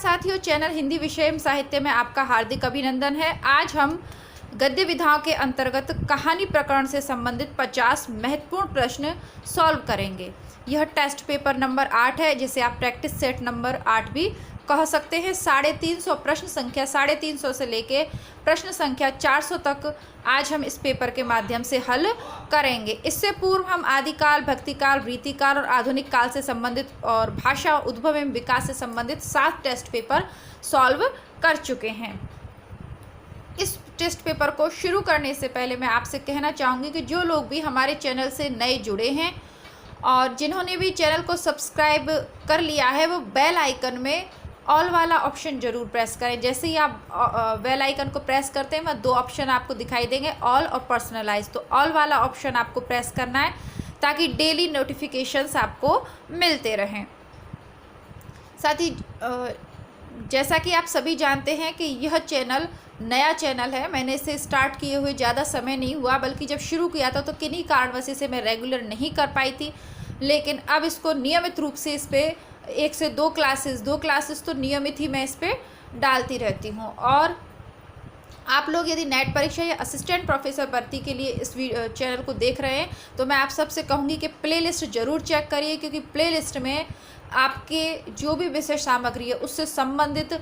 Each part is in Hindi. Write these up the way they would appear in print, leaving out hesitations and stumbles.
साथियों, चैनल हिंदी विषय एवं साहित्य में आपका हार्दिक अभिनंदन है। आज हम गद्य विधाओं के अंतर्गत कहानी प्रकरण से संबंधित 50 महत्वपूर्ण प्रश्न सॉल्व करेंगे। यह टेस्ट पेपर नंबर 8 है, जिसे आप प्रैक्टिस सेट नंबर 8 भी कह सकते हैं। 350 प्रश्न संख्या 350 से लेके प्रश्न संख्या 400 तक आज हम इस पेपर के माध्यम से हल करेंगे। इससे पूर्व हम आदिकाल, भक्तिकाल, रीतिकाल और आधुनिक काल से संबंधित और भाषा उद्भव एवं विकास से संबंधित 7 टेस्ट पेपर सॉल्व कर चुके हैं। इस टेस्ट पेपर को शुरू करने से पहले मैं आपसे कहना चाहूँगी कि जो लोग भी हमारे चैनल से नए जुड़े हैं और जिन्होंने भी चैनल को सब्सक्राइब कर लिया है, वो बेल आइकन में ऑल वाला ऑप्शन जरूर प्रेस करें। जैसे ही आप बेल आइकन को प्रेस करते हैं, वह 2 ऑप्शन आपको दिखाई देंगे, ऑल और पर्सनलाइज। तो ऑल वाला ऑप्शन आपको प्रेस करना है ताकि डेली नोटिफिकेशंस आपको मिलते रहें। साथ ही जैसा कि आप सभी जानते हैं कि यह चैनल नया चैनल है। मैंने इसे स्टार्ट किए हुए ज़्यादा समय नहीं हुआ, बल्कि जब शुरू किया था तो किन्हीं कारणवश से मैं रेगुलर नहीं कर पाई थी। लेकिन अब इसको नियमित रूप से इस पर 1 से 2 क्लासेस तो नियमित ही मैं इस पर डालती रहती हूँ। और आप लोग यदि नेट परीक्षा या असिस्टेंट प्रोफेसर भर्ती के लिए इस चैनल को देख रहे हैं तो मैं आप सबसे कहूँगी कि प्लेलिस्ट ज़रूर चेक करिए, क्योंकि प्लेलिस्ट में आपके जो भी विषय सामग्री है उससे संबंधित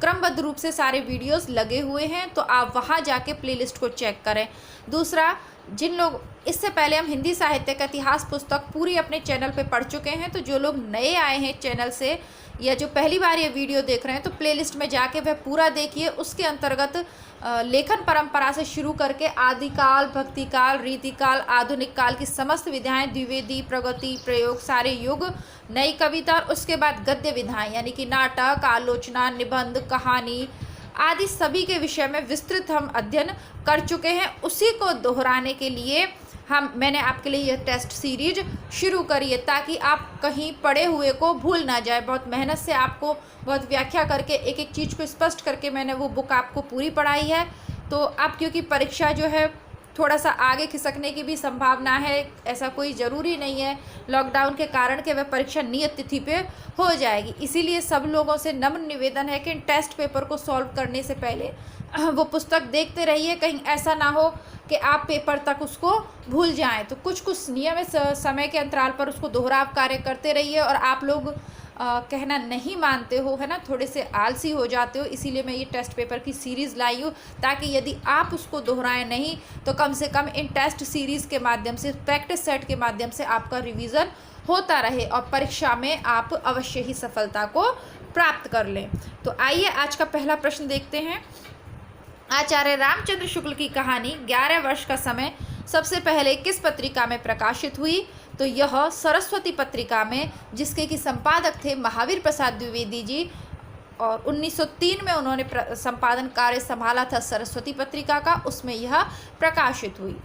क्रमबद्ध रूप से सारे वीडियोस लगे हुए हैं, तो आप वहां जाके प्लेलिस्ट को चेक करें। दूसरा, जिन लोग इससे पहले हम हिंदी साहित्य का इतिहास पुस्तक पूरी अपने चैनल पे पढ़ चुके हैं, तो जो लोग नए आए हैं चैनल से या जो पहली बार ये वीडियो देख रहे हैं, तो प्लेलिस्ट में जाके वह पूरा देखिए। उसके अंतर्गत लेखन परंपरा से शुरू करके आदिकाल, भक्तिकाल, रीतिकाल, आधुनिक काल की समस्त विधाएं, द्विवेदी, प्रगति, प्रयोग, सारे युग, नई कविता और उसके बाद गद्य विधाएं यानी कि नाटक, आलोचना, निबंध, कहानी आदि सभी के विषय में विस्तृत हम अध्ययन कर चुके हैं। उसी को दोहराने के लिए मैंने आपके लिए यह टेस्ट सीरीज शुरू करी है, ताकि आप कहीं पढ़े हुए को भूल ना जाए। बहुत मेहनत से आपको बहुत व्याख्या करके एक एक चीज़ को स्पष्ट करके मैंने वो बुक आपको पूरी पढ़ाई है। तो अब क्योंकि परीक्षा जो है थोड़ा सा आगे खिसकने की भी संभावना है, ऐसा कोई ज़रूरी नहीं है लॉकडाउन के कारण कि वह परीक्षा नियत तिथि पे हो जाएगी। इसीलिए सब लोगों से नम्र निवेदन है कि इन टेस्ट पेपर को सॉल्व करने से पहले वो पुस्तक देखते रहिए, कहीं ऐसा ना हो कि आप पेपर तक उसको भूल जाएं। तो कुछ नियमित समय के अंतराल पर उसको दोहराव कार्य करते रहिए। और आप लोग कहना नहीं मानते हो, है ना, थोड़े से आलसी हो जाते हो, इसीलिए मैं ये टेस्ट पेपर की सीरीज़ लाई हूँ, ताकि यदि आप उसको दोहराएं नहीं तो कम से कम इन टेस्ट सीरीज़ के माध्यम से, प्रैक्टिस सेट के माध्यम से आपका रिवीजन होता रहे और परीक्षा में आप अवश्य ही सफलता को प्राप्त कर लें। तो आइए आज का पहला प्रश्न देखते हैं। आचार्य रामचंद्र शुक्ल की कहानी 11 वर्ष का समय सबसे पहले किस पत्रिका में प्रकाशित हुई? तो यह सरस्वती पत्रिका में, जिसके कि संपादक थे महावीर प्रसाद द्विवेदी जी, और 1903 में उन्होंने संपादन कार्य संभाला था सरस्वती पत्रिका का, उसमें यह प्रकाशित हुई।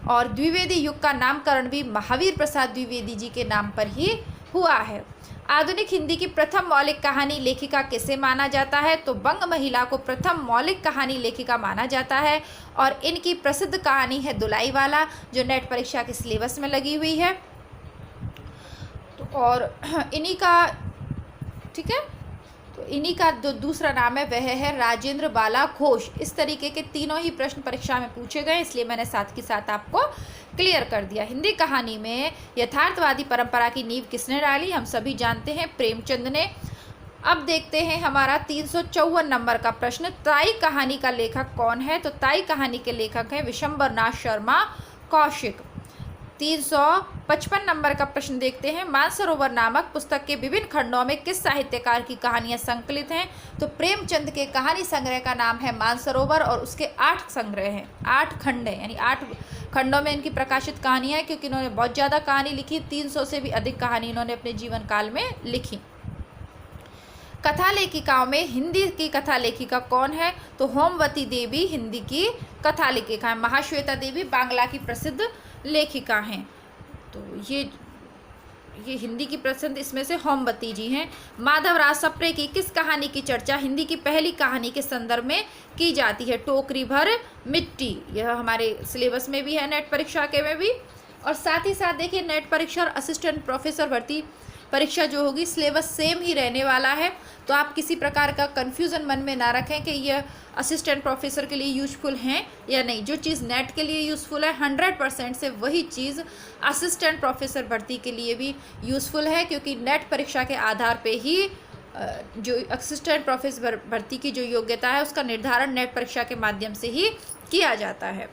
और द्विवेदी युग का नामकरण भी महावीर प्रसाद द्विवेदी जी के नाम पर ही हुआ है। आधुनिक हिंदी की प्रथम मौलिक कहानी लेखिका किसे माना जाता है? तो बंग महिला को प्रथम मौलिक कहानी लेखिका माना जाता है। और इनकी प्रसिद्ध कहानी है दुलाई वाला, जो नेट परीक्षा के सिलेबस में लगी हुई है। तो और इन्हीं का, ठीक है, तो इन्हीं का जो दूसरा नाम है वह है राजेंद्र बाला घोष। इस तरीके के तीनों ही प्रश्न परीक्षा में पूछे गए, इसलिए मैंने साथ के साथ आपको क्लियर कर दिया। हिंदी कहानी में यथार्थवादी परंपरा की नींव किसने डाली? हम सभी जानते हैं, प्रेमचंद ने। अब देखते हैं हमारा 354 नंबर का प्रश्न, ताई कहानी का लेखक कौन है? तो ताई कहानी के लेखक हैं विशंबर नाथ शर्मा कौशिक। 355 नंबर का प्रश्न देखते हैं, मानसरोवर नामक पुस्तक के विभिन्न खंडों में किस साहित्यकार की कहानियां संकलित हैं? तो प्रेमचंद के कहानी संग्रह का नाम है मानसरोवर और उसके 8 संग्रह हैं, 8 खंड हैं, यानी 8 खंडों में इनकी प्रकाशित कहानियां हैं, क्योंकि इन्होंने बहुत ज़्यादा कहानी लिखी, 300 से भी अधिक कहानी इन्होंने अपने जीवन काल में लिखी। कथा लेखिकाओं में हिंदी की कथा लेखिका कौन है? तो होमवती देवी हिंदी की कथा लेखिका है। महाश्वेता देवी बांग्ला की प्रसिद्ध लेखिका हैं। तो ये हिंदी की प्रसिद्ध इसमें से होमवती जी हैं। माधवराज सप्रे की किस कहानी की चर्चा हिंदी की पहली कहानी के संदर्भ में की जाती है? टोकरी भर मिट्टी। यह हमारे सिलेबस में भी है, नेट परीक्षा के में भी। और साथ ही साथ देखिए, नेट परीक्षा और असिस्टेंट प्रोफेसर भर्ती परीक्षा जो होगी सिलेबस सेम ही रहने वाला है, तो आप किसी प्रकार का कन्फ्यूज़न मन में ना रखें कि यह असिस्टेंट प्रोफेसर के लिए यूजफुल हैं या नहीं। जो चीज़ नेट के लिए यूज़फुल है 100% से वही चीज़ असिस्टेंट प्रोफेसर भर्ती के लिए भी यूज़फुल है, क्योंकि नेट परीक्षा के आधार पे ही जो असिस्टेंट प्रोफेसर भर्ती की जो योग्यता है उसका निर्धारण नेट परीक्षा के माध्यम से ही किया जाता है।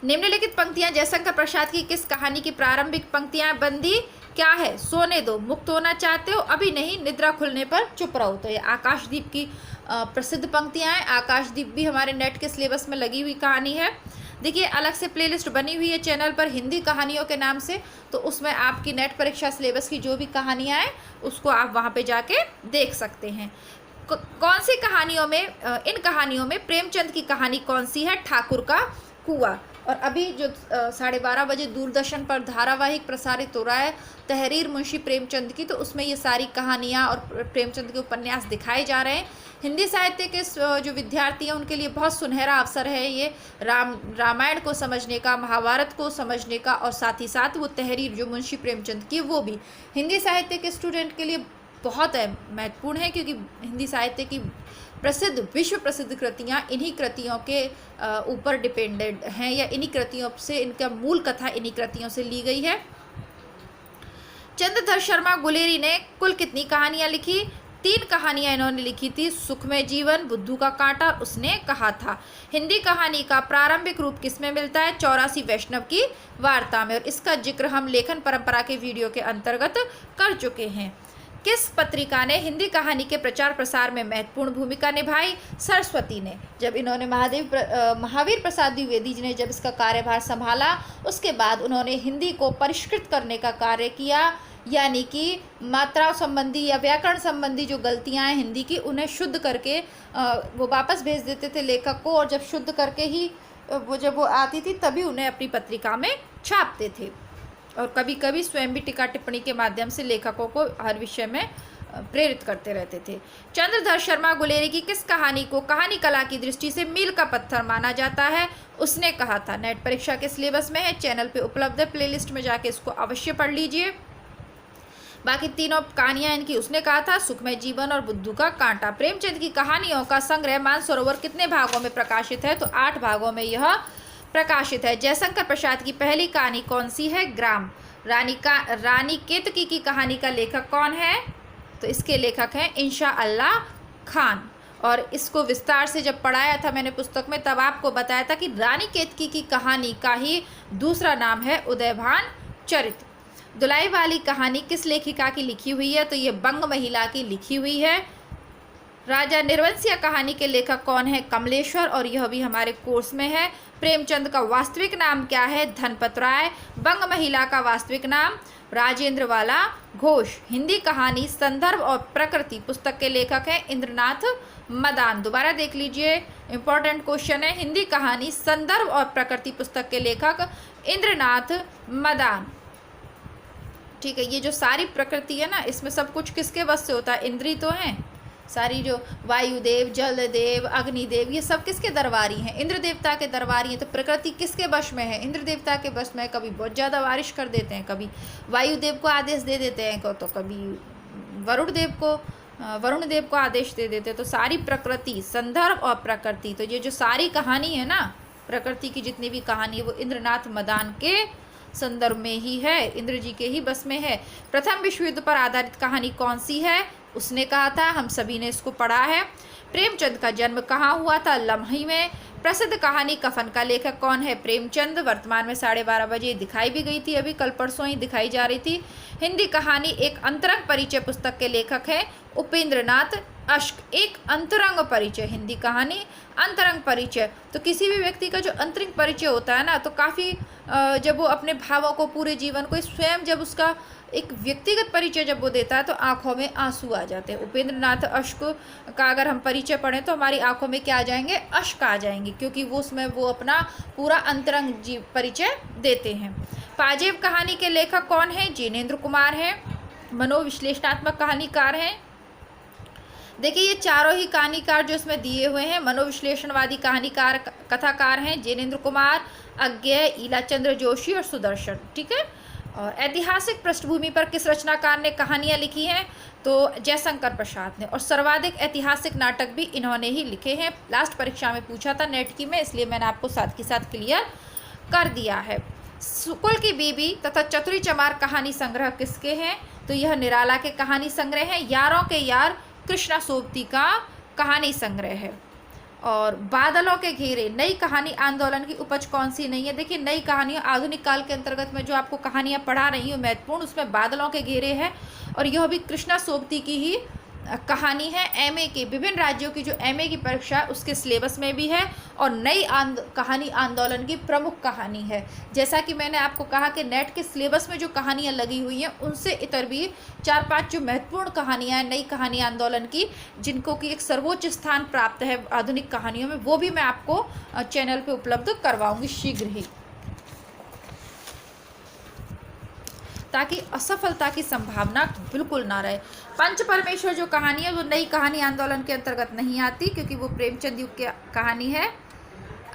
निम्नलिखित पंक्तियां जयशंकर प्रसाद की किस कहानी की प्रारंभिक पंक्तियां बंदी क्या है? सोने दो, मुक्त होना चाहते हो, अभी नहीं, निद्रा खुलने पर चुप रहो। तो ये आकाशदीप की प्रसिद्ध पंक्तियां हैं। आकाशदीप भी हमारे नेट के सिलेबस में लगी हुई कहानी है। देखिए अलग से प्लेलिस्ट बनी हुई है चैनल पर हिंदी कहानियों के नाम से, तो उसमें आपकी नेट परीक्षा सिलेबस की जो भी कहानियाँ हैं उसको आप वहाँ पे जाके देख सकते हैं। कौन सी कहानियों में इन कहानियों में प्रेमचंद की कहानी कौन सी है? ठाकुर का कुआं। और अभी जो 12:30 बजे दूरदर्शन पर धारावाहिक प्रसारित हो रहा है तहरीर मुंशी प्रेमचंद की, तो उसमें ये सारी कहानियाँ और प्रेमचंद के उपन्यास दिखाए जा रहे हैं। हिंदी साहित्य के जो विद्यार्थी हैं उनके लिए बहुत सुनहरा अवसर है ये रामायण को समझने का, महाभारत को समझने का, और साथ ही साथ वो तहरीर जो मुंशी प्रेमचंद की वो भी हिंदी साहित्य के स्टूडेंट के लिए बहुत महत्वपूर्ण है, क्योंकि हिंदी साहित्य की प्रसिद्ध विश्व प्रसिद्ध कृतियाँ इन्हीं कृतियों के ऊपर डिपेंडेड हैं, या इन्हीं कृतियों से इनका मूल कथा इन्हीं कृतियों से ली गई है। चंद्रधर शर्मा गुलेरी ने कुल कितनी कहानियाँ लिखी? 3 कहानियाँ इन्होंने लिखी थी। सुखमय जीवन, बुद्धू का कांटा, उसने कहा था। हिंदी कहानी का प्रारंभिक रूप किसमें मिलता है? 84 वैष्णव की वार्ता में, और इसका जिक्र हम लेखन परंपरा के वीडियो के अंतर्गत कर चुके हैं। किस पत्रिका ने हिंदी कहानी के प्रचार प्रसार में महत्वपूर्ण भूमिका निभाई? सरस्वती ने। जब इन्होंने महावीर प्रसाद द्विवेदी जी ने जब इसका कार्यभार संभाला, उसके बाद उन्होंने हिंदी को परिष्कृत करने का कार्य किया, यानी कि मात्रा संबंधी या व्याकरण संबंधी जो गलतियां हैं हिंदी की उन्हें शुद्ध करके वो वापस भेज देते थे लेखक को, और जब शुद्ध करके ही जब वो आती थी तभी उन्हें अपनी पत्रिका में छापते थे। और कभी कभी स्वयं भी टीका टिप्पणी के माध्यम से लेखकों को हर विषय में प्रेरित करते रहते थे। चंद्रधर शर्मा गुलेरी की किस कहानी को कहानी कला की दृष्टि से मील का पत्थर माना जाता है? उसने कहा था। नेट परीक्षा के सिलेबस में है, चैनल पे उपलब्ध है, प्लेलिस्ट में जाके इसको अवश्य पढ़ लीजिए। बाकी तीनों कहानियां इनकी उसने कहा था, सुखमय जीवन और बुद्धू का कांटा। प्रेमचंद की कहानियों का संग्रह मानसरोवर कितने भागों में प्रकाशित है? तो 8 भागों में यह प्रकाशित है। जयशंकर प्रसाद की पहली कहानी कौन सी है? ग्राम। रानी केतकी की कहानी का लेखक कौन है? तो इसके लेखक हैं इंशा अल्लाह खान। और इसको विस्तार से जब पढ़ाया था मैंने पुस्तक में, तब आपको बताया था कि रानी केतकी की कहानी का ही दूसरा नाम है उदयभान चरित। दुलाई वाली कहानी किस लेखिका की लिखी हुई है? तो ये बंग महिला की लिखी हुई है। राजा निर्वंशिया कहानी के लेखक कौन है? कमलेश्वर, और यह भी हमारे कोर्स में है। प्रेमचंद का वास्तविक नाम क्या है? धनपत राय। बंग महिला का वास्तविक नाम राजेंद्र वाला घोष। हिंदी कहानी संदर्भ और प्रकृति पुस्तक के लेखक हैं इंद्रनाथ मदान। दोबारा देख लीजिए, इंपॉर्टेंट क्वेश्चन है। हिंदी कहानी संदर्भ और प्रकृति पुस्तक के लेखक इंद्रनाथ मदान। ठीक है, ये जो सारी प्रकृति है ना, इसमें सब कुछ किसके वश से होता है? इंद्री तो हैं सारी, जो वायुदेव, जलदेव, अग्निदेव, ये सब किसके दरबारी हैं? इंद्र देवता के दरबारी हैं। तो प्रकृति किसके वश में है? इंद्र देवता के वश में। कभी बहुत ज़्यादा बारिश कर देते हैं, कभी वायुदेव को आदेश दे देते हैं, तो कभी वरुण देव को आदेश दे देते हैं। तो सारी प्रकृति, संदर्भ और प्रकृति, तो ये जो सारी कहानी है ना प्रकृति की, जितनी भी कहानी है वो इंद्रनाथ मदान के संदर्भ में ही है, इंद्र जी के ही बस में है। प्रथम विश्व युद्ध पर आधारित कहानी कौन सी है? उसने कहा था, हम सभी ने इसको पढ़ा है। प्रेमचंद का जन्म कहाँ हुआ था? लम्ही में। प्रसिद्ध कहानी कफन का लेखक कौन है? प्रेमचंद। वर्तमान में 12:30 बजे दिखाई भी गई थी, अभी कल परसों ही दिखाई जा रही थी। हिंदी कहानी एक अंतरंग परिचय पुस्तक के लेखक हैं उपेंद्रनाथ अश्क। एक अंतरंग परिचय, हिंदी कहानी अंतरंग परिचय। तो किसी भी व्यक्ति का जो अंतरंग परिचय होता है ना, तो काफ़ी जब वो अपने भावों को, पूरे जीवन को, स्वयं जब उसका एक व्यक्तिगत परिचय जब वो देता है तो आंखों में आंसू आ जाते हैं। उपेंद्रनाथ अश्क का अगर हम परिचय पढ़ें तो हमारी आंखों में क्या आ जाएंगे? अश्क आ जाएंगे, क्योंकि वो उसमें वो अपना पूरा अंतरंग परिचय देते हैं। पाजेब कहानी के लेखक कौन है? जिनेंद्र कुमार हैं। मनोविश्लेषणात्मक कहानीकार हैं। देखिए ये चारों ही कहानीकार जो इसमें दिए हुए हैं मनोविश्लेषणवादी कहानीकार कथाकार हैं जिनेंद्र कुमार, अज्ञेय, ईलाचंद्र जोशी और सुदर्शन। ठीक है, और ऐतिहासिक पृष्ठभूमि पर किस रचनाकार ने कहानियाँ लिखी हैं? तो जयशंकर प्रसाद ने। और सर्वाधिक ऐतिहासिक नाटक भी इन्होंने ही लिखे हैं। लास्ट परीक्षा में पूछा था नेट की में, इसलिए मैंने आपको साथ के साथ क्लियर कर दिया है। सुकुल की बीबी तथा चतुरी चमार कहानी संग्रह किसके हैं? तो यह निराला के कहानी संग्रह है। यारों के यार कृष्णा सोबती का कहानी संग्रह है। और बादलों के घेरे नई कहानी आंदोलन की उपज कौन सी नहीं है? देखिए, नई कहानियाँ आधुनिक काल के अंतर्गत में जो आपको कहानियाँ पढ़ा रही हूँ महत्वपूर्ण, उसमें बादलों के घेरे है और यह भी कृष्णा सोबती की ही कहानी है। एमए के विभिन्न राज्यों की जो एमए की परीक्षा है उसके सिलेबस में भी है और नई कहानी आंदोलन की प्रमुख कहानी है। जैसा कि मैंने आपको कहा कि नेट के सिलेबस में जो कहानियां लगी हुई हैं उनसे इतर भी 4-5 जो महत्वपूर्ण कहानियां हैं नई कहानी आंदोलन की, जिनको कि एक सर्वोच्च स्थान प्राप्त है आधुनिक कहानियों में, वो भी मैं आपको चैनल पर उपलब्ध करवाऊँगी शीघ्र ही, ताकि असफलता की संभावना बिल्कुल ना रहे। पंच परमेश्वर जो कहानी है वो नई कहानी आंदोलन के अंतर्गत नहीं आती, क्योंकि वो प्रेमचंद युग की कहानी है।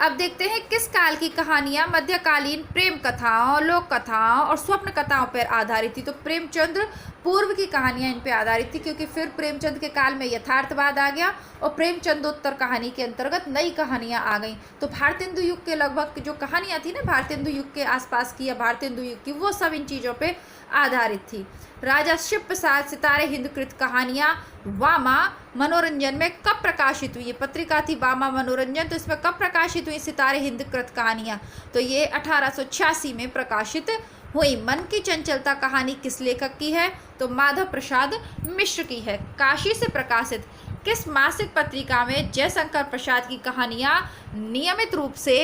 अब देखते हैं किस काल की कहानियां मध्यकालीन प्रेम कथाओं, लोक कथाओं और स्वप्न कथाओं पर आधारित थी। तो प्रेमचंद्र पूर्व की कहानियां इन पे आधारित थी, क्योंकि फिर प्रेमचंद के काल में यथार्थवाद आ गया और प्रेमचंदोत्तर कहानी के अंतर्गत नई कहानियां आ गई। तो भारतेंदु युग के लगभग जो कहानियां थी ना भारतेंदु युग के आसपास की या भारतेंदु युग की, वो सब इन चीज़ों पे आधारित थी। राजा शिव प्रसाद सितारे हिंदकृत कहानियाँ वामा मनोरंजन में कब प्रकाशित हुई? ये पत्रिका थी वामा मनोरंजन, तो इसमें कब प्रकाशित हुई सितारे हिंदकृत कहानियाँ? तो ये 1886 में प्रकाशित हुई। मन की चंचलता कहानी किस लेखक की है? तो माधव प्रसाद मिश्र की है। काशी से प्रकाशित किस मासिक पत्रिका में जयशंकर प्रसाद की कहानियाँ नियमित रूप से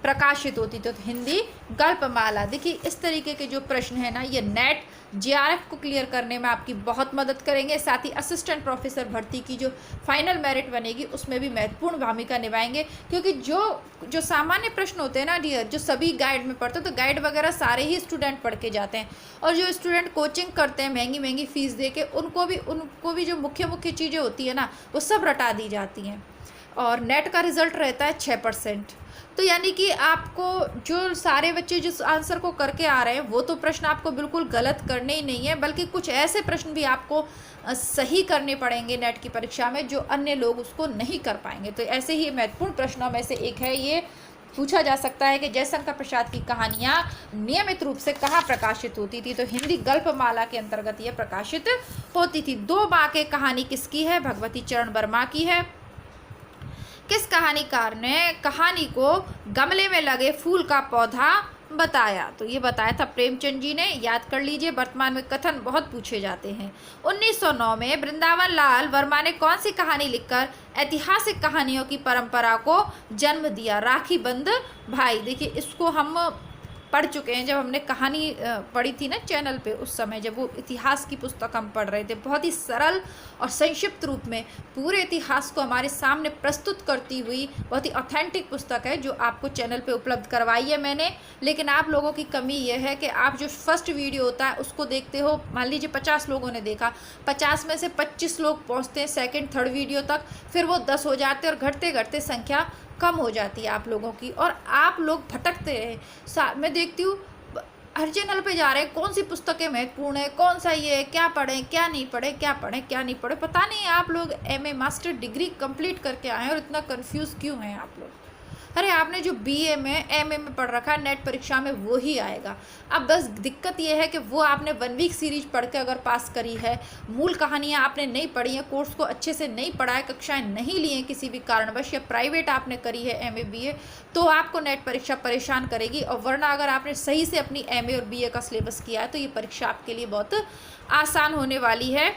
प्रकाशित होती? तो हिंदी गल्पमाला। देखिए, इस तरीके के जो प्रश्न है ना, ये नेट जेआरएफ को क्लियर करने में आपकी बहुत मदद करेंगे। साथ ही असिस्टेंट प्रोफेसर भर्ती की जो फाइनल मेरिट बनेगी उसमें भी महत्वपूर्ण भूमिका निभाएंगे, क्योंकि जो सामान्य प्रश्न होते हैं ना डियर, जो सभी गाइड में पढ़ते हैं, तो गाइड वगैरह सारे ही स्टूडेंट पढ़ के जाते हैं, और जो स्टूडेंट कोचिंग करते हैं महंगी महंगी फीस दे के, उनको भी जो मुख्य चीज़ें होती है ना वो सब रटा दी जाती हैं। और नेट का रिजल्ट रहता है 6%। तो यानी कि आपको जो सारे बच्चे जिस आंसर को करके आ रहे हैं वो तो प्रश्न आपको बिल्कुल गलत करने ही नहीं है, बल्कि कुछ ऐसे प्रश्न भी आपको सही करने पड़ेंगे नेट की परीक्षा में जो अन्य लोग उसको नहीं कर पाएंगे। तो ऐसे ही महत्वपूर्ण प्रश्नों में से एक है ये, पूछा जा सकता है कि जयशंकर प्रसाद की कहानियाँ नियमित रूप से कहाँ प्रकाशित होती थी? तो हिंदी गल्पमाला के अंतर्गत ये प्रकाशित होती थी। 2 बांके कहानी किसकी है? भगवती चरण वर्मा की है। किस कहानीकार ने कहानी को गमले में लगे फूल का पौधा बताया? तो ये बताया था प्रेमचंद जी ने, याद कर लीजिए। वर्तमान में कथन बहुत पूछे जाते हैं। 1909 में वृंदावन लाल वर्मा ने कौन सी कहानी लिखकर ऐतिहासिक कहानियों की परंपरा को जन्म दिया? राखी बंद भाई। देखिए, इसको हम पढ़ चुके हैं, जब हमने कहानी पढ़ी थी ना चैनल पे, उस समय जब वो इतिहास की पुस्तक हम पढ़ रहे थे, बहुत ही सरल और संक्षिप्त रूप में पूरे इतिहास को हमारे सामने प्रस्तुत करती हुई बहुत ही ऑथेंटिक पुस्तक है, जो आपको चैनल पे उपलब्ध करवाई है मैंने। लेकिन आप लोगों की कमी ये है कि आप जो फर्स्ट वीडियो होता है उसको देखते हो, मान लीजिए 50 लोगों ने देखा, 50 में से 25 लोग पहुँचते हैं सेकेंड थर्ड वीडियो तक, फिर वो 10 हो जाते हैं और घटते घटते संख्या कम हो जाती है आप लोगों की, और आप लोग भटकते रहे। मैं देखती हूँ हर चैनल पे जा रहे हैं, कौन सी पुस्तकें महत्वपूर्ण है, कौन सा ये है, क्या पढ़ें क्या नहीं पढ़े, क्या पढ़ें क्या नहीं पढ़े। पता नहीं आप लोग एमए मास्टर डिग्री कंप्लीट करके आए हैं और इतना कंफ्यूज क्यों हैं आप लोग? अरे आपने जो बीए में एमए में पढ़ रखा है नेट परीक्षा में वो ही आएगा। अब बस दिक्कत ये है कि वो आपने 1 वीक सीरीज पढ़ के अगर पास करी है, मूल कहानियाँ आपने नहीं पढ़ी हैं, कोर्स को अच्छे से नहीं पढ़ा है, कक्षाएं नहीं ली हैं किसी भी कारणवश, या प्राइवेट आपने करी है एमए बीए, तो आपको नेट परीक्षा परेशान करेगी। और वरना अगर आपने सही से अपनी एमए और बीए का सिलेबस किया है तो ये परीक्षा आपके लिए बहुत आसान होने वाली है।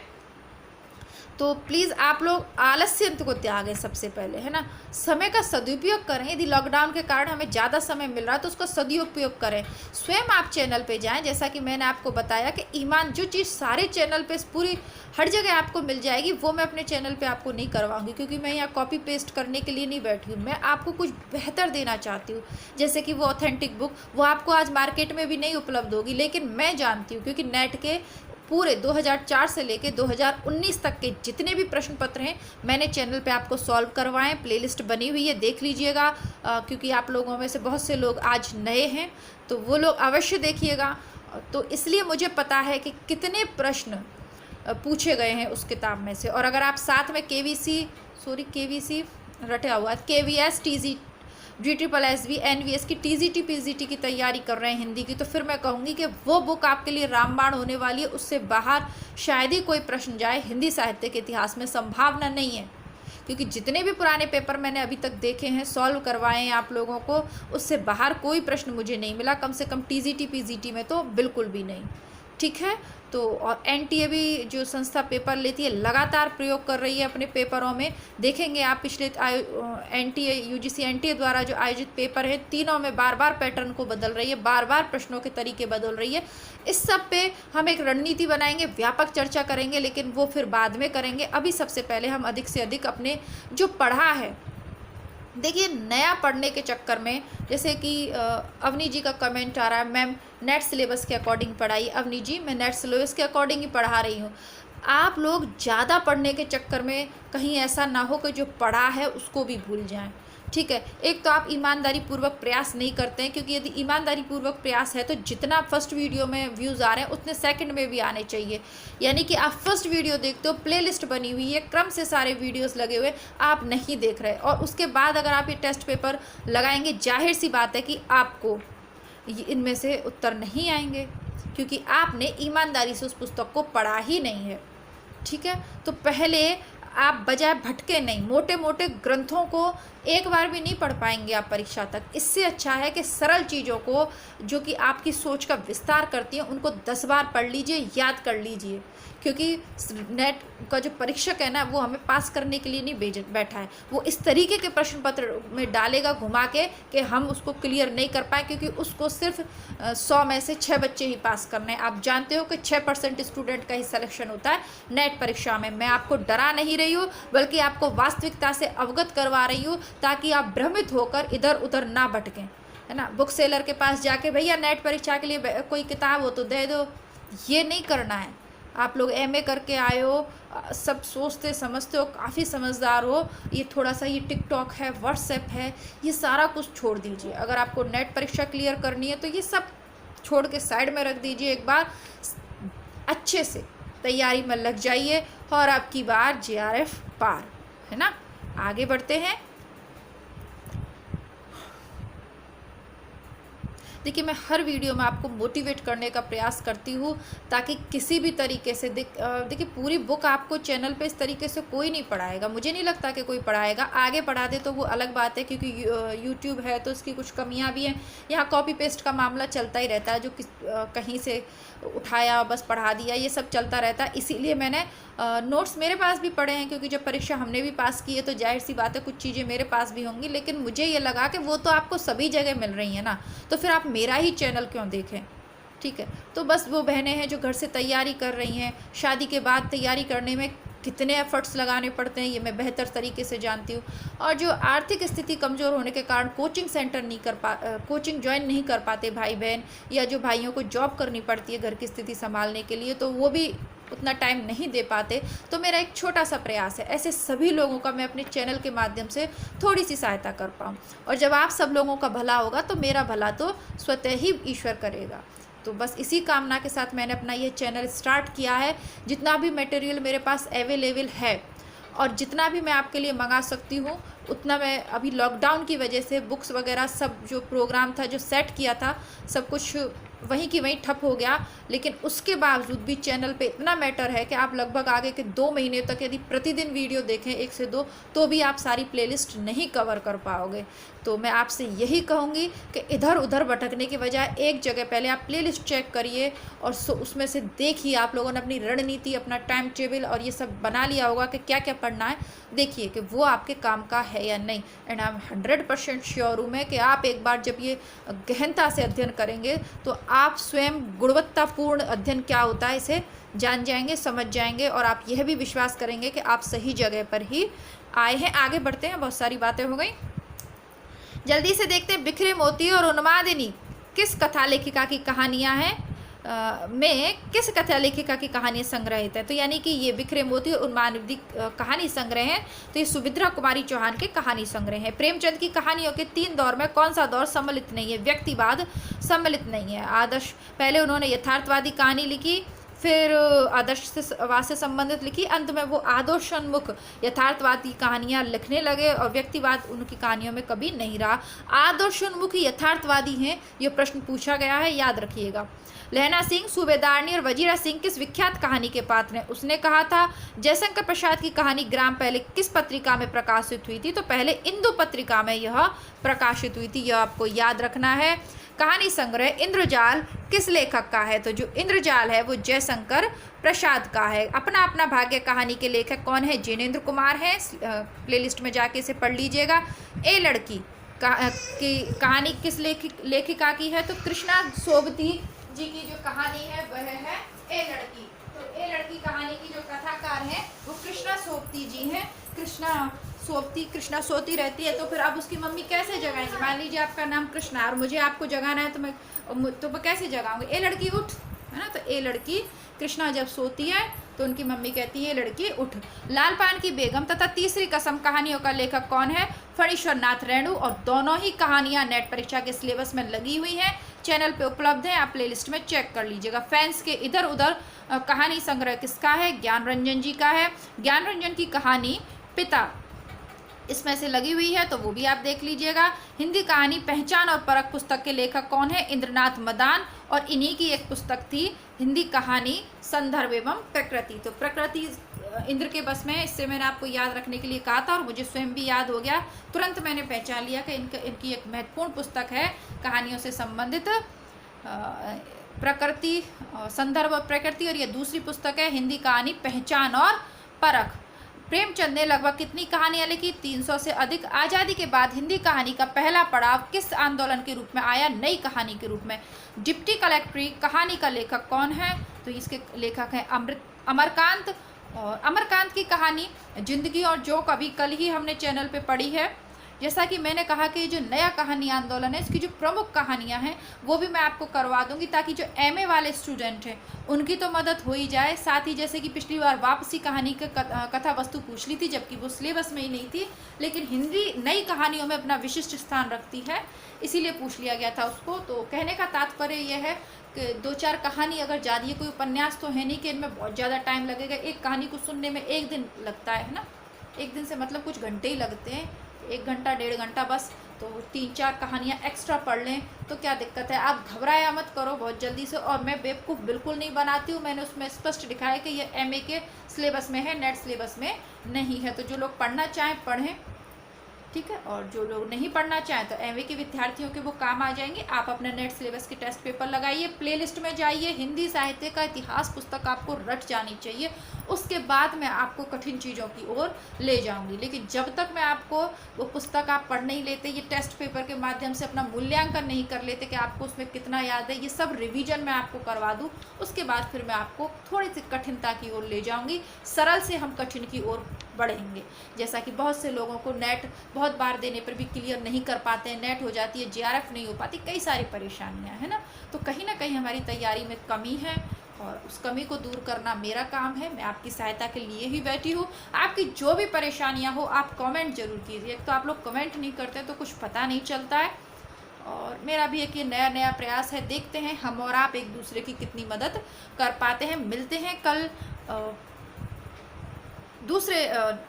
तो प्लीज़ आप लोग आलस्य को त्यागें सबसे पहले, है ना। समय का सदुपयोग करें। यदि लॉकडाउन के कारण हमें ज़्यादा समय मिल रहा है तो उसका सदुपयोग करें। स्वयं आप चैनल पे जाएं, जैसा कि मैंने आपको बताया कि ईमान जो चीज़ सारे चैनल पे पूरी हर जगह आपको मिल जाएगी, वो मैं अपने चैनल पे आपको नहीं करवाऊंगी, क्योंकि मैं यहाँ कॉपी पेस्ट करने के लिए नहीं बैठी हूँ। मैं आपको कुछ बेहतर देना चाहती हूँ, जैसे कि वो ऑथेंटिक बुक, वो आपको आज मार्केट में भी नहीं उपलब्ध होगी, लेकिन मैं जानती हूँ, क्योंकि नेट के पूरे 2004 से लेके 2019 तक के जितने भी प्रश्न पत्र हैं मैंने चैनल पे आपको सॉल्व करवाएं। प्लेलिस्ट बनी हुई है, देख लीजिएगा, क्योंकि आप लोगों में से बहुत से लोग आज नए हैं, तो वो लोग अवश्य देखिएगा। तो इसलिए मुझे पता है कि कितने प्रश्न पूछे गए हैं उस किताब में से। और अगर आप साथ में केवीसी रटा हुआ KVS TG GSSB NVS की TGT PGT की तैयारी कर रहे हैं हिंदी की, तो फिर मैं कहूँगी कि वो बुक आपके लिए रामबाण होने वाली है। उससे बाहर शायद ही कोई प्रश्न जाए। हिंदी साहित्य के इतिहास में संभावना नहीं है, क्योंकि जितने भी पुराने पेपर मैंने अभी तक देखे हैं, सॉल्व करवाए हैं आप लोगों को, उससे बाहर कोई प्रश्न मुझे नहीं मिला। कम से कम TGT PGT में तो बिल्कुल भी नहीं। ठीक है, तो और NTA भी जो संस्था पेपर लेती है लगातार प्रयोग कर रही है अपने पेपरों में। देखेंगे आप पिछले NTA UGC NTA द्वारा जो आयोजित पेपर है, तीनों में बार बार पैटर्न को बदल रही है, बार बार प्रश्नों के तरीके बदल रही है। इस सब पे हम एक रणनीति बनाएंगे, व्यापक चर्चा करेंगे, लेकिन वो फिर बाद में करेंगे। अभी सबसे पहले हम अधिक से अधिक अपने जो पढ़ा है, देखिए नया पढ़ने के चक्कर में, जैसे कि अवनी जी का कमेंट आ रहा है, मैम नेट सिलेबस के अकॉर्डिंग पढ़ाई। अवनी जी, मैं नेट सिलेबस के अकॉर्डिंग ही पढ़ा रही हूँ। आप लोग ज़्यादा पढ़ने के चक्कर में कहीं ऐसा ना हो कि जो पढ़ा है उसको भी भूल जाएं। ठीक है, एक तो आप ईमानदारी पूर्वक प्रयास नहीं करते हैं, क्योंकि यदि ईमानदारी पूर्वक प्रयास है तो जितना फर्स्ट वीडियो में व्यूज़ आ रहे हैं उतने सेकंड में भी आने चाहिए। यानी कि आप फर्स्ट वीडियो देखते हो, प्लेलिस्ट बनी हुई है, क्रम से सारे वीडियोस लगे हुए, आप नहीं देख रहे, और उसके बाद अगर आप ये टेस्ट पेपर लगाएंगे, जाहिर सी बात है कि आपको इनमें से उत्तर नहीं आएंगे, क्योंकि आपने ईमानदारी से उस पुस्तक को पढ़ा ही नहीं है। ठीक है, तो पहले आप बजाय भटके नहीं, मोटे मोटे ग्रंथों को एक बार भी नहीं पढ़ पाएंगे आप परीक्षा तक। इससे अच्छा है कि सरल चीज़ों को, जो कि आपकी सोच का विस्तार करती हैं, उनको 10 बार पढ़ लीजिए, याद कर लीजिए। क्योंकि नेट का जो परीक्षक है ना, वो हमें पास करने के लिए नहीं बैठा है। वो इस तरीके के प्रश्न पत्र में डालेगा घुमा के कि हम उसको क्लियर नहीं कर पाए, क्योंकि उसको सिर्फ 100 में से 6 बच्चे ही पास करने हैं। आप जानते हो कि 6% स्टूडेंट का ही सिलेक्शन होता है नेट परीक्षा में। मैं आपको डरा नहीं रही हूँ, बल्कि आपको वास्तविकता से अवगत करवा रही हूँ, ताकि आप भ्रमित होकर इधर उधर ना भटकें, है ना। बुक सेलर के पास जाके भैया नेट परीक्षा के लिए कोई किताब हो तो दे दो, ये नहीं करना है। आप लोग MA करके आए हो, सब सोचते समझते हो, काफ़ी समझदार हो। ये थोड़ा सा ये टिकटॉक है, व्हाट्सएप है, ये सारा कुछ छोड़ दीजिए। अगर आपको नेट परीक्षा क्लियर करनी है तो ये सब छोड़ के साइड में रख दीजिए। एक बार अच्छे से तैयारी में लग जाइए और आपकी बार JRF पार, है ना। आगे बढ़ते हैं। देखिए, मैं हर वीडियो में आपको मोटिवेट करने का प्रयास करती हूँ, ताकि किसी भी तरीके से देखिए, पूरी बुक आपको चैनल पे इस तरीके से कोई नहीं पढ़ाएगा। मुझे नहीं लगता कि कोई पढ़ाएगा। आगे पढ़ा दे तो वो अलग बात है, क्योंकि यूट्यूब है तो इसकी कुछ कमियाँ भी हैं। यहाँ कॉपी पेस्ट का मामला चलता ही रहता है, जो कहीं से उठाया बस पढ़ा दिया, ये सब चलता रहता है। इसीलिए मैंने नोट्स मेरे पास भी पढ़े हैं, क्योंकि जब परीक्षा हमने भी पास की है तो जाहिर सी बात है कुछ चीज़ें मेरे पास भी होंगी। लेकिन मुझे ये लगा कि वो तो आपको सभी जगह मिल रही हैं ना, तो फिर आप मेरा ही चैनल क्यों देखें। ठीक है, तो बस वो बहनें हैं जो घर से तैयारी कर रही हैं, शादी के बाद तैयारी करने में कितने एफर्ट्स लगाने पड़ते हैं ये मैं बेहतर तरीके से जानती हूँ। और जो आर्थिक स्थिति कमज़ोर होने के कारण कोचिंग सेंटर नहीं कोचिंग ज्वाइन नहीं कर पाते भाई बहन, या जो भाइयों को जॉब करनी पड़ती है घर की स्थिति संभालने के लिए, तो वो भी उतना टाइम नहीं दे पाते। तो मेरा एक छोटा सा प्रयास है ऐसे सभी लोगों का मैं अपने चैनल के माध्यम से थोड़ी सी सहायता कर पाऊँ। और जब आप सब लोगों का भला होगा तो मेरा भला तो स्वतः ही ईश्वर करेगा। तो बस इसी कामना के साथ मैंने अपना ये चैनल स्टार्ट किया है। जितना भी मटेरियल मेरे पास अवेलेबल है और जितना भी मैं आपके लिए मंगा सकती हूँ उतना मैं, अभी लॉकडाउन की वजह से बुक्स वगैरह सब जो प्रोग्राम था जो सेट किया था सब कुछ वहीं की वहीं ठप हो गया। लेकिन उसके बावजूद भी चैनल पे इतना मैटर है कि आप लगभग आगे के 2 महीने तक यदि प्रतिदिन वीडियो देखें 1 से 2 तो भी आप सारी प्लेलिस्ट नहीं कवर कर पाओगे। तो मैं आपसे यही कहूँगी कि इधर उधर भटकने की बजाय एक जगह पहले आप प्लेलिस्ट चेक करिए और उसमें से देखिए। आप लोगों ने अपनी रणनीति, अपना टाइम टेबल और ये सब बना लिया होगा कि क्या क्या पढ़ना है, देखिए कि वो आपके काम का है या नहीं। एंड आई एम 100% श्योर हूँ मैं कि आप एक बार जब ये गहनता से अध्ययन करेंगे तो आप स्वयं गुणवत्तापूर्ण अध्ययन क्या होता है इसे जान जाएंगे, समझ जाएंगे और आप यह भी विश्वास करेंगे कि आप सही जगह पर ही आए हैं। आगे बढ़ते हैं, बहुत सारी बातें हो गई, जल्दी से देखते हैं। बिखरे मोती और उन्मादिनी किस कथा लेखिका की कहानियाँ हैं? में किस कथा लेखिका की कहानी संग्रहित है? तो यानी कि ये बिखरे मोती और उन्मादी कहानी संग्रह है। तो ये सुभद्रा कुमारी चौहान के कहानी संग्रह है। प्रेमचंद की कहानियों के 3 दौर में कौन सा दौर सम्मिलित नहीं है? व्यक्तिवाद सम्मिलित नहीं है। आदर्श, पहले उन्होंने यथार्थवादी कहानी लिखी, फिर आदर्शवाद से संबंधित लिखी, अंत में वो आदर्शोन्मुख यथार्थवादी कहानियाँ लिखने लगे और व्यक्तिवाद उनकी कहानियों में कभी नहीं रहा। आदर्शोन्मुख यथार्थवादी हैं, ये प्रश्न पूछा गया है, याद रखिएगा। लहना सिंह, सूबेदारनी और वजीरा सिंह किस विख्यात कहानी के पात्र हैं? उसने कहा था जयशंकर प्रसाद की कहानी ग्राम पहले किस पत्रिका में प्रकाशित हुई थी? तो पहले इंदु पत्रिका में यह प्रकाशित हुई थी, यह आपको याद रखना है। कहानी संग्रह इंद्रजाल किस लेखक का है? तो जो इंद्रजाल है वो जयशंकर प्रसाद का है। अपना अपना भाग्य कहानी के लेखक कौन है? जिनेंद्र कुमार है। प्लेलिस्ट में जाके इसे पढ़ लीजिएगा। ए लड़की की कहानी किस लेखिका की है? तो कृष्णा सोबती जी की जो कहानी है वह है ए लड़की। तो ए लड़की कहानी की जो कथाकार है वो कृष्णा सोबती जी हैं। कृष्णा सोती रहती है, तो फिर अब उसकी मम्मी कैसे जगाएंगे? मान लीजिए आपका नाम कृष्णा और मुझे आपको जगाना है, तो मैं कैसे जगाऊंगी? ए लड़की उठ, है ना। तो ए लड़की, कृष्णा जब सोती है तो उनकी मम्मी कहती है लड़की उठ। लाल पान की बेगम तथा तीसरी कसम कहानियों का लेखक कौन है? फणीश्वर नाथ रेणु। और दोनों ही कहानियां नेट परीक्षा के सिलेबस में लगी हुई हैं, चैनल पे उपलब्ध है, आप प्लेलिस्ट में चेक कर लीजिएगा। फैंस के इधर उधर कहानी संग्रह किसका है? ज्ञान रंजन जी का है। ज्ञान रंजन की कहानी पिता इसमें से लगी हुई है, तो वो भी आप देख लीजिएगा। हिंदी कहानी पहचान और परख पुस्तक के लेखक कौन है? इंद्रनाथ मदान। और इन्हीं की एक पुस्तक थी हिंदी कहानी संदर्भ एवं प्रकृति। तो प्रकृति इंद्र के बस में है, इससे मैंने आपको याद रखने के लिए कहा था और मुझे स्वयं भी याद हो गया, तुरंत मैंने पहचान लिया कि इनकी एक महत्वपूर्ण पुस्तक है कहानियों से संबंधित, प्रकृति, संदर्भ और प्रकृति। और ये दूसरी पुस्तक है हिंदी कहानी पहचान और परख। प्रेमचंद ने लगभग कितनी कहानियां लिखी? 300 से अधिक। आज़ादी के बाद हिंदी कहानी का पहला पड़ाव किस आंदोलन के रूप में आया? नई कहानी के रूप में। डिप्टी कलेक्ट्री कहानी का लेखक कौन है? तो इसके लेखक हैं अमरकांत। और अमरकांत की कहानी जिंदगी और जो कभी कल ही हमने चैनल पे पढ़ी है। जैसा कि मैंने कहा कि जो नया कहानी आंदोलन है इसकी जो प्रमुख कहानियां हैं वो भी मैं आपको करवा दूंगी, ताकि जो एमए वाले स्टूडेंट हैं उनकी तो मदद हो ही जाए। साथ ही जैसे कि पिछली बार वापसी कहानी की कथा वस्तु पूछ ली थी, जबकि वो सिलेबस में ही नहीं थी, लेकिन हिंदी नई कहानियों में अपना विशिष्ट स्थान रखती है, इसीलिए पूछ लिया गया था उसको। तो कहने का तात्पर्य यह है कि 2-4 कहानी अगर ज़्यादा, ये कोई उपन्यास तो है नहीं कि इनमें बहुत ज़्यादा टाइम लगेगा। एक कहानी को सुनने में 1 दिन लगता है ना, 1 दिन से मतलब कुछ घंटे ही लगते हैं, 1 घंटा 1.5 घंटा बस। तो 3-4 कहानियाँ एक्स्ट्रा पढ़ लें तो क्या दिक्कत है। आप घबराया मत करो बहुत जल्दी से। और मैं बेवकूफ़ बिल्कुल नहीं बनाती हूँ, मैंने उसमें स्पष्ट दिखाया कि ये एमए के सिलेबस में है, नेट सिलेबस में नहीं है। तो जो लोग पढ़ना चाहें पढ़ें, ठीक है। और जो लोग नहीं पढ़ना चाहें तो एमए के विद्यार्थियों के वो काम आ जाएंगे। आप अपने नेट सिलेबस के टेस्ट पेपर लगाइए, प्लेलिस्ट में जाइए, हिंदी साहित्य का इतिहास पुस्तक आपको रट जानी चाहिए। उसके बाद मैं आपको कठिन चीज़ों की ओर ले जाऊंगी, लेकिन जब तक मैं आपको वो पुस्तक आप पढ़ नहीं लेते, ये टेस्ट पेपर के माध्यम से अपना मूल्यांकन नहीं कर लेते कि आपको उसमें कितना याद है, ये सब रिवीजन मैं आपको करवा दूँ, उसके बाद फिर मैं आपको थोड़ी सी कठिनता की ओर ले जाऊँगी। सरल से हम कठिन की ओर बढ़ेंगे। जैसा कि बहुत से लोगों को नेट बहुत बार देने पर भी क्लियर नहीं कर पाते हैं, नेट हो जाती है, जेआरएफ नहीं हो पाती, कई सारी परेशानियां है ना। तो कहीं ना कहीं हमारी तैयारी में कमी है और उस कमी को दूर करना मेरा काम है। मैं आपकी सहायता के लिए ही बैठी हूँ। आपकी जो भी परेशानियां हो आप कमेंट जरूर कीजिए। तो आप लोग कमेंट नहीं करते तो कुछ पता नहीं चलता है। और मेरा भी एक ये नया प्रयास है, देखते हैं हम और आप एक दूसरे की कितनी मदद कर पाते हैं। मिलते हैं कल दूसरे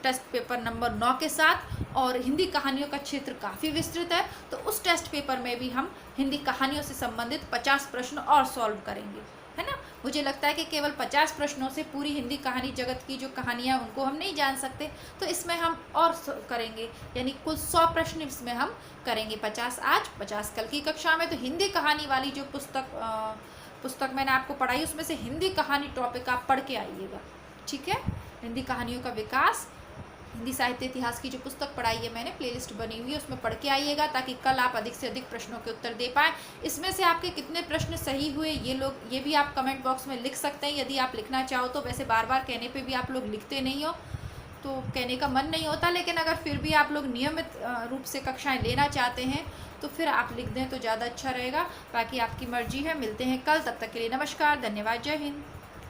टेस्ट पेपर नंबर 9 के साथ। और हिंदी कहानियों का क्षेत्र काफ़ी विस्तृत है, तो उस टेस्ट पेपर में भी हम हिंदी कहानियों से संबंधित 50 प्रश्न और सॉल्व करेंगे, है ना। मुझे लगता है कि केवल 50 प्रश्नों से पूरी हिंदी कहानी जगत की जो कहानियाँ उनको हम नहीं जान सकते, तो इसमें हम और करेंगे, यानी कुल 100 प्रश्न इसमें हम करेंगे। 50 आज, 50 कल की कक्षा में। तो हिंदी कहानी वाली जो पुस्तक मैंने आपको पढ़ाई उसमें से हिंदी कहानी टॉपिक आप पढ़ के आइएगा, ठीक है। हिंदी कहानियों का विकास, हिंदी साहित्य इतिहास की जो पुस्तक पढ़ाई है मैंने, प्लेलिस्ट बनी हुई है, उसमें पढ़ के आइएगा, ताकि कल आप अधिक से अधिक प्रश्नों के उत्तर दे पाएँ। इसमें से आपके कितने प्रश्न सही हुए ये भी आप कमेंट बॉक्स में लिख सकते हैं, यदि आप लिखना चाहो तो। वैसे बार बार कहने पे भी आप लोग लिखते नहीं हो, तो कहने का मन नहीं होता, लेकिन अगर फिर भी आप लोग नियमित रूप से कक्षाएं लेना चाहते हैं तो फिर आप लिख दें तो ज़्यादा अच्छा रहेगा। बाकी आपकी मर्जी है। मिलते हैं कल, तब तक के लिए नमस्कार, धन्यवाद, जय हिंद।